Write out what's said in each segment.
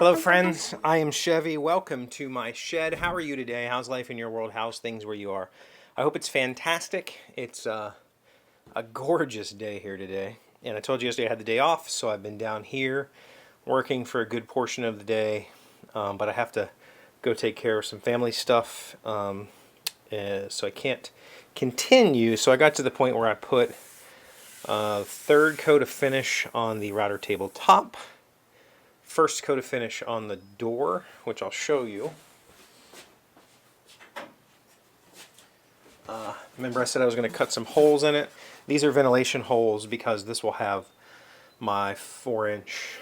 Hello, friends. I am Chevy. Welcome to my shed. How are you today? How's life in your world? How's things where you are? I hope it's fantastic. It's a gorgeous day here today. And I told you yesterday I had the day off, so I've been down here working for a good portion of the day. But I have to go take care of some family stuff, so I can't continue. So I got to the point where I put third coat of finish on the router table top. First coat of finish on the door, which I'll show you. Remember I said I was going to cut some holes in it. These are ventilation holes because this will have my 4-inch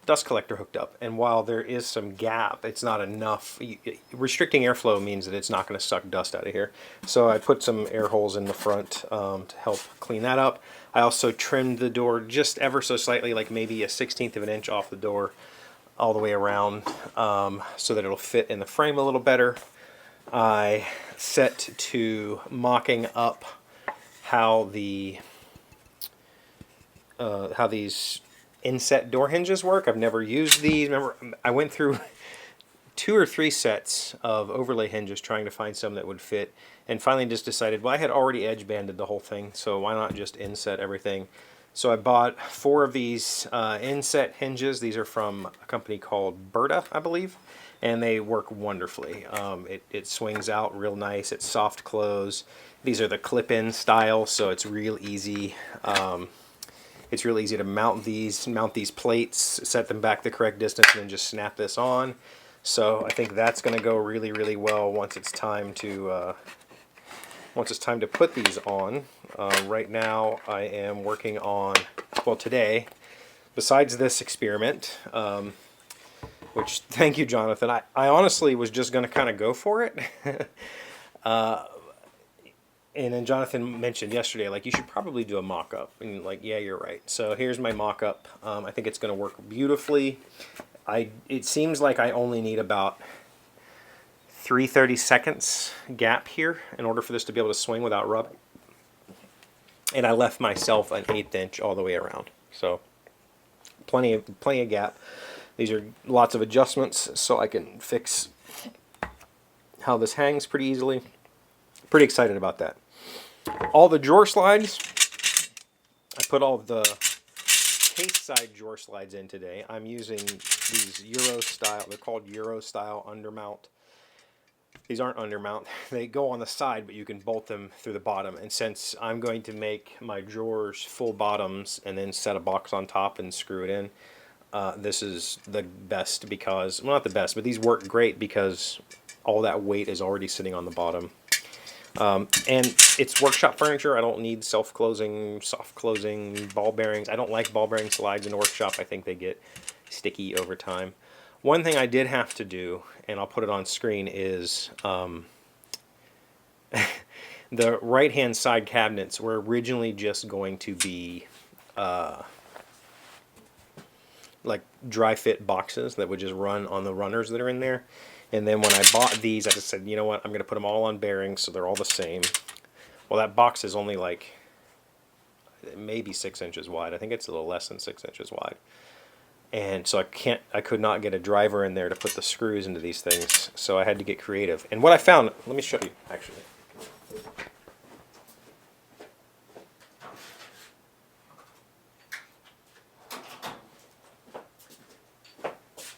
dust collector hooked up. And while there is some gap, it's not enough. Restricting airflow means that it's not going to suck dust out of here. So I put some air holes in the front to help clean that up. I also trimmed the door just ever so slightly, like maybe a 1/16 of an inch off the door all the way around, so that it'll fit in the frame a little better. I set to mocking up how these inset door hinges work. I've never used these. Remember, I went through 2 or 3 sets of overlay hinges trying to find some that would fit, and finally just decided, well, I had already edge banded the whole thing, so why not just inset everything? So I bought 4 of these inset hinges. These are from a company called Berta, I believe, and they work wonderfully. It swings out real nice. It's soft close. These are the clip-in style, so it's real easy. It's real easy to mount these plates, set them back the correct distance, and then just snap this on. So I think that's going to go really, really well once it's time to put these on. Right now I am working on, well, today, besides this experiment, which, thank you, Jonathan. I honestly was just going to kind of go for it. And then Jonathan mentioned yesterday, like, you should probably do a mock-up. And like, yeah, you're right. So here's my mock-up. I think it's going to work beautifully. It seems like I only need about 3/32 gap here in order for this to be able to swing without rubbing. And I left myself an 1/8 inch all the way around. So plenty of gap. These are lots of adjustments, so I can fix how this hangs pretty easily. Pretty excited about that. All the drawer slides, I put all the case side drawer slides in today. I'm using these Euro style, they're called Euro style undermount. These aren't undermount, they go on the side, but you can bolt them through the bottom. And since I'm going to make my drawers full bottoms and then set a box on top and screw it in, this is the best because, well, not the best, but these work great because all that weight is already sitting on the bottom. And it's workshop furniture. I don't need self-closing, soft-closing ball bearings. I don't like ball bearing slides in the workshop. I think they get sticky over time. One thing I did have to do, and I'll put it on screen, is the right-hand side cabinets were originally just going to be like dry fit boxes that would just run on the runners that are in there. And then when I bought these, I just said, you know what, I'm going to put them all on bearings so they're all the same. Well, that box is only like maybe 6 inches wide. I think it's a little less than 6 inches wide. And so I could not get a driver in there to put the screws into these things. So I had to get creative. And what I found, let me show you actually.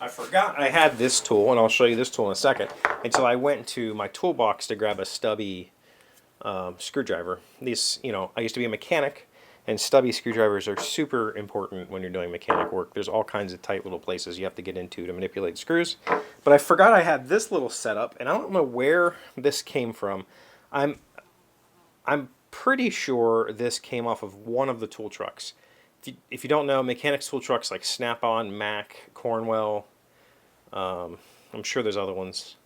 I forgot I had this tool, and I'll show you this tool in a second, until I went to my toolbox to grab a stubby screwdriver. These, I used to be a mechanic, and stubby screwdrivers are super important when you're doing mechanic work. There's all kinds of tight little places you have to get into to manipulate screws. But I forgot I had this little setup, and I don't know where this came from. I'm pretty sure this came off of one of the tool trucks. If you don't know, mechanics tool trucks like Snap-on, Mac, Cornwell, I'm sure there's other ones.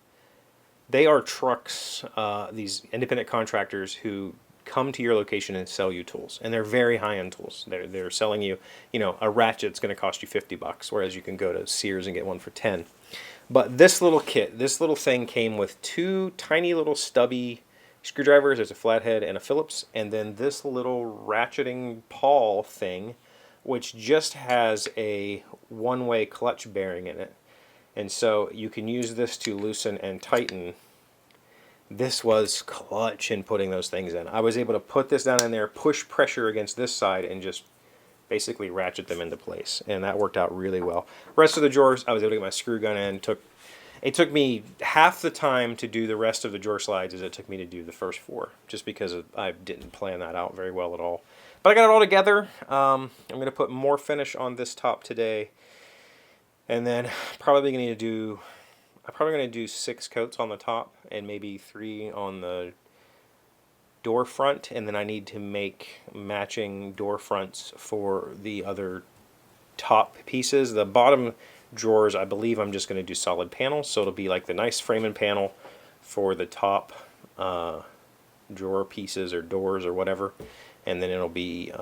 They are trucks, these independent contractors who come to your location and sell you tools, and they're very high-end tools. They're selling you, a ratchet's going to cost you $50, whereas you can go to Sears and get one for 10. But this little kit, this little thing came with 2 tiny little stubby screwdrivers. There's a flathead and a Phillips, and then this little ratcheting pawl thing which just has a one-way clutch bearing in it. And so you can use this to loosen and tighten. This was clutch in putting those things in. I was able to put this down in there, push pressure against this side, and just basically ratchet them into place. And that worked out really well. Rest of the drawers, I was able to get my screw gun in. It took me half the time to do the rest of the drawer slides as it took me to do the first 4, just because I didn't plan that out very well at all. But I got it all together. I'm going to put more finish on this top today. And then probably going to do, I'm probably going to do 6 coats on the top and maybe 3 on the door front. And then I need to make matching door fronts for the other top pieces. The bottom drawers, I believe I'm just going to do solid panels. So it'll be like the nice framing panel for the top drawer pieces or doors or whatever. And then it'll be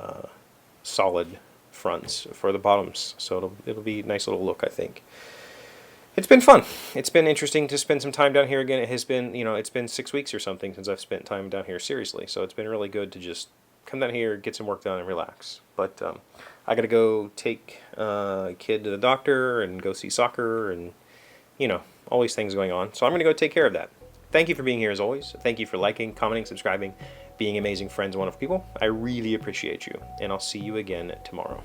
solid fronts for the bottoms, so it'll be a nice little look, I think. It's been fun. It's been interesting to spend some time down here again. It has been, it's been 6 weeks or something since I've spent time down here seriously, so it's been really good to just come down here, get some work done, and relax. But I gotta go take a kid to the doctor and go see soccer and, all these things going on. So I'm gonna go take care of that. Thank you for being here as always. Thank you for liking, commenting, subscribing, being amazing friends, wonderful people. I really appreciate you, and I'll see you again tomorrow.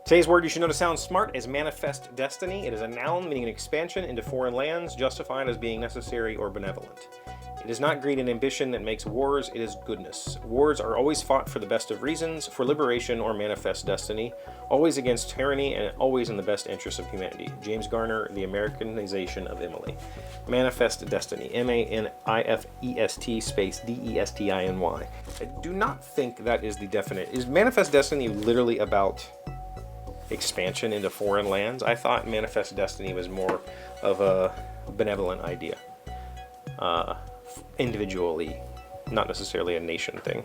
Today's word you should know to sound smart is manifest destiny. It is a noun meaning an expansion into foreign lands, justified as being necessary or benevolent. It is not greed and ambition that makes wars, it is goodness. Wars are always fought for the best of reasons, for liberation or manifest destiny, always against tyranny and always in the best interest of humanity. James Garner, The Americanization of Emily. Manifest destiny, M-A-N-I-F-E-S-T space D-E-S-T-I-N-Y. I do not think that is the definite. Is manifest destiny literally about expansion into foreign lands? I thought manifest destiny was more of a benevolent idea. Individually, not necessarily a nation thing.